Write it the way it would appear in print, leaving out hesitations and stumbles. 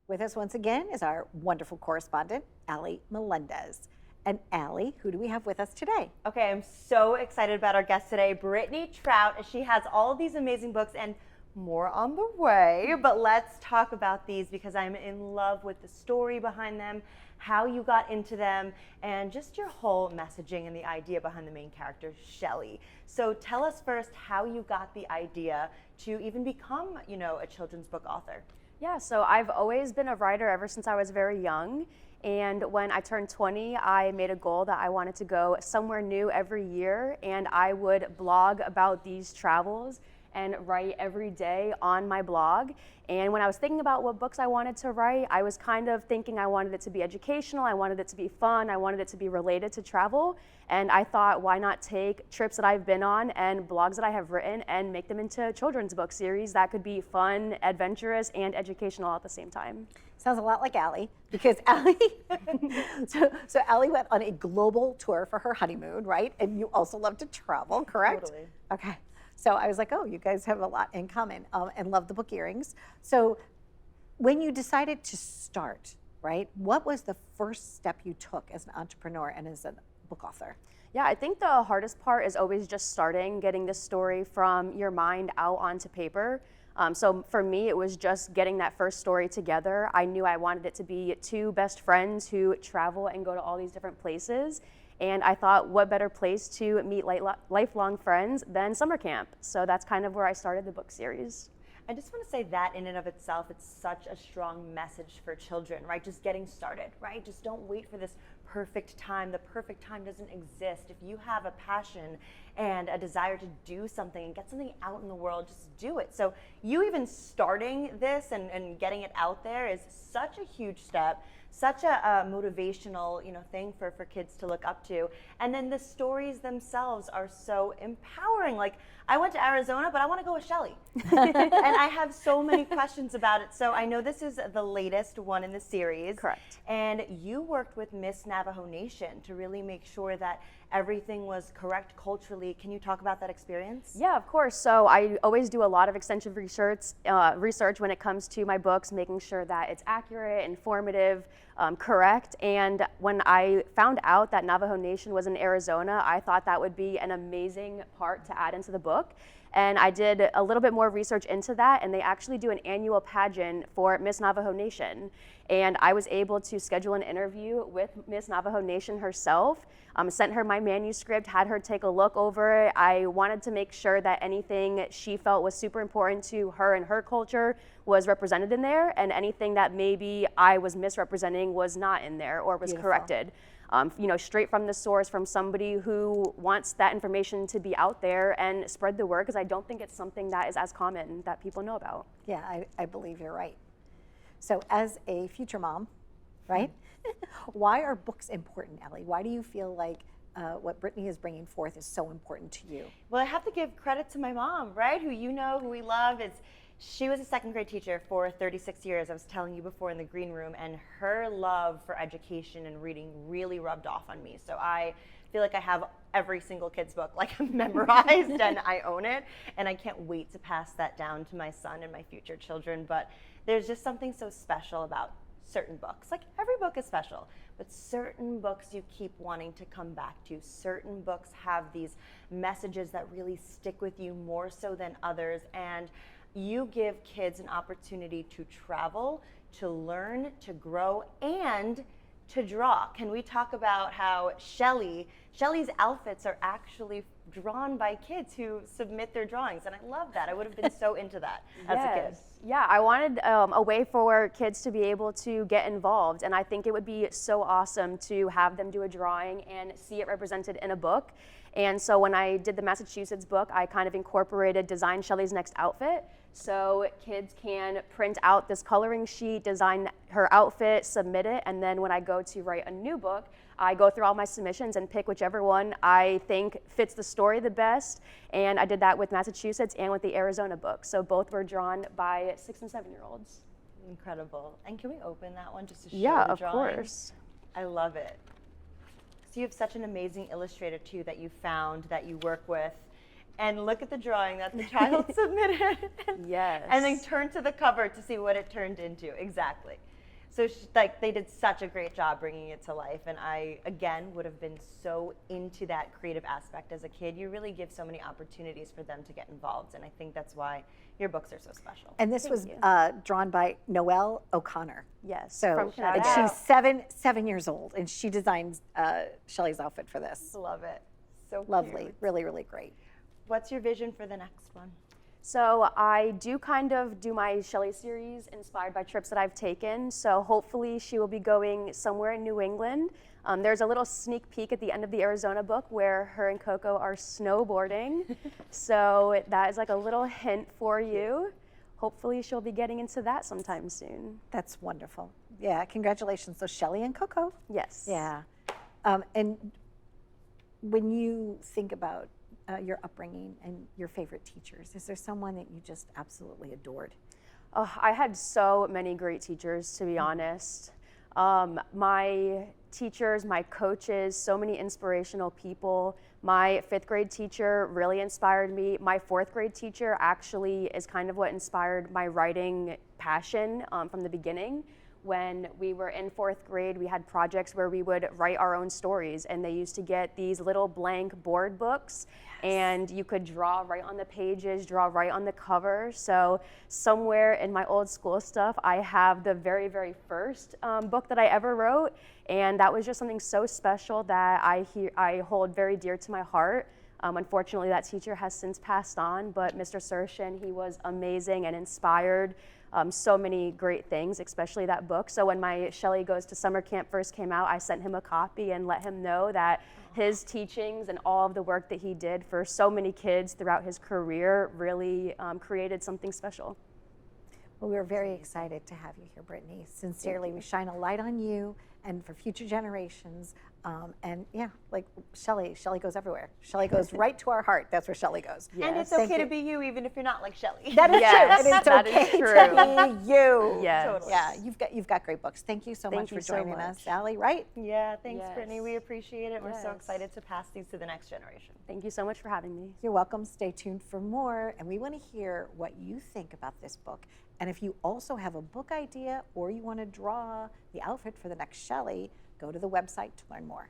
With us once again is our wonderful correspondent, Ally Melendez. And Ally, who do we have with us today? Okay, I'm so excited about our guest today, Brittney Traudt. She has all of these amazing books and more on the way, but let's talk about these because I'm in love with the story behind them, how you got into them, and just your whole messaging and the idea behind the main character, Shelly. So tell us first how you got the idea to even become, a children's book author. Yeah, so I've always been a writer ever since I was very young. And when I turned 20, I made a goal that I wanted to go somewhere new every year, and I would blog about these travels and write every day on my blog. And when I was thinking about what books I wanted to write, I was kind of thinking I wanted it to be educational, I wanted it to be fun, I wanted it to be related to travel. And I thought, why not take trips that I've been on and blogs that I have written and make them into a children's book series that could be fun, adventurous, and educational all at the same time. Sounds a lot like Ally, because Ally, so Ally went on a global tour for her honeymoon, right? And you also love to travel, correct? Totally. Okay. So I was like, oh, you guys have a lot in common, and love the book earrings. So when you decided to start, right, what was the first step you took as an entrepreneur and as a book author? Yeah, I think the hardest part is always just starting, getting the story from your mind out onto paper. So for me, it was just getting that first story together. I knew I wanted it to be two best friends who travel and go to all these different places. And I thought, what better place to meet lifelong friends than summer camp? So that's kind of where I started the book series. I just want to say that in and of itself, it's such a strong message for children, right? Just getting started, right? Just don't wait for this perfect time. The perfect time doesn't exist. If you have a passion and a desire to do something and get something out in the world, just do it. So you even starting this and getting it out there is such a huge step, such a motivational, thing for kids to look up to. And then the stories themselves are so empowering. Like, I went to Arizona, but I want to go with Shelly. And I have so many questions about it. So I know this is the latest one in the series. Correct. And you worked with Miss Navajo Nation to really make sure that everything was correct culturally. Can you talk about that experience? Yeah, of course. So I always do a lot of extensive research when it comes to my books, making sure that it's accurate, informative, correct. And when I found out that Navajo Nation was in Arizona, I thought that would be an amazing part to add into the book. And I did a little bit more research into that, and they actually do an annual pageant for Miss Navajo Nation. And I was able to schedule an interview with Miss Navajo Nation herself, sent her my manuscript, had her take a look over it. I wanted to make sure that anything she felt was super important to her and her culture was represented in there, and anything that maybe I was misrepresenting was not in there or was Beautiful. corrected. Straight from the source, from somebody who wants that information to be out there and spread the word, because I don't think it's something that is as common that people know about. Yeah, I believe you're right. So as a future mom, right, why are books important, Ally? Why do you feel like what Brittney is bringing forth is so important to you? Well, I have to give credit to my mom, right? Who who we love. She was a second grade teacher for 36 years, I was telling you before in the green room, and her love for education and reading really rubbed off on me. So I feel like I have every single kid's book memorized and I own it, and I can't wait to pass that down to my son and my future children. But there's just something so special about certain books. Like, every book is special, but certain books you keep wanting to come back to. Certain books have these messages that really stick with you more so than others, and you give kids an opportunity to travel, to learn, to grow, and to draw. Can we talk about how Shelly's outfits are actually drawn by kids who submit their drawings? And I love that. I would have been so into that as a kid. Yeah, I wanted a way for kids to be able to get involved, and I think it would be so awesome to have them do a drawing and see it represented in a book. And so when I did the Massachusetts book, I kind of incorporated Design Shelly's Next Outfit. So kids can print out this coloring sheet, design her outfit, submit it, and then when I go to write a new book, I go through all my submissions and pick whichever one I think fits the story the best. And I did that with Massachusetts and with the Arizona book. So both were drawn by 6- and 7-year-olds. Incredible. And can we open that one just to show Yeah, the of drawing? course. I love it. So you have such an amazing illustrator too that you found, that you work with. and look at the drawing that the child submitted. Yes. And then turn to the cover to see what it turned into. Exactly. So like they did such a great job bringing it to life, and I again would have been so into that creative aspect as a kid. You really give so many opportunities for them to get involved, and I think that's why your books are so special. And this was drawn by Noelle O'Connor. Yes. So from and Connecticut. she's seven years old, and she designed Shelly's outfit for this. Love it. So Lovely, cute. really, really great. What's your vision for the next one? So I do kind of do my Shelly series inspired by trips that I've taken. So hopefully she will be going somewhere in New England. There's a little sneak peek at the end of the Arizona book where her and Coco are snowboarding. So that is like a little hint for you. Hopefully she'll be getting into that sometime soon. That's wonderful. Yeah, congratulations. So Shelly and Coco. Yes. Yeah. And when you think about your upbringing and your favorite teachers, is there someone that you just absolutely adored? Oh, I had so many great teachers, to be honest. My teachers, my coaches, so many inspirational people. My 5th grade teacher really inspired me. My 4th grade teacher actually is kind of what inspired my writing passion from the beginning. When we were in 4th grade, we had projects where we would write our own stories, and they used to get these little blank board books, and you could draw right on the pages, draw right on the cover. So somewhere in my old school stuff, I have the very, very first book that I ever wrote, and that was just something so special that I hold very dear to my heart. Unfortunately, that teacher has since passed on, but Mr. Sershin, he was amazing and inspired so many great things, especially that book. So when my Shelly Goes to Summer Camp first came out, I sent him a copy and let him know that his teachings and all of the work that he did for so many kids throughout his career really created something special. Well, we were very excited to have you here, Brittney. Sincerely, we shine a light on you and for future generations. And yeah, like Shelly goes everywhere. Shelly goes right to our heart. That's where Shelly goes. Yes. And it's Thank okay you. to be you, even if you're not like Shelly. That is Yes, true. And it's that okay is true. to be you. Yes. Totally. Yeah, you've got great books. Thank you so Thank much you for so joining us, much. Ally, right? Yeah, thanks, Yes. Brittney. We appreciate it. We're so Yes. excited to pass these to the next generation. Thank you so much for having me. You're welcome. Stay tuned for more. And we want to hear what you think about this book. And if you also have a book idea or you want to draw the outfit for the next Shelly, go to the website to learn more.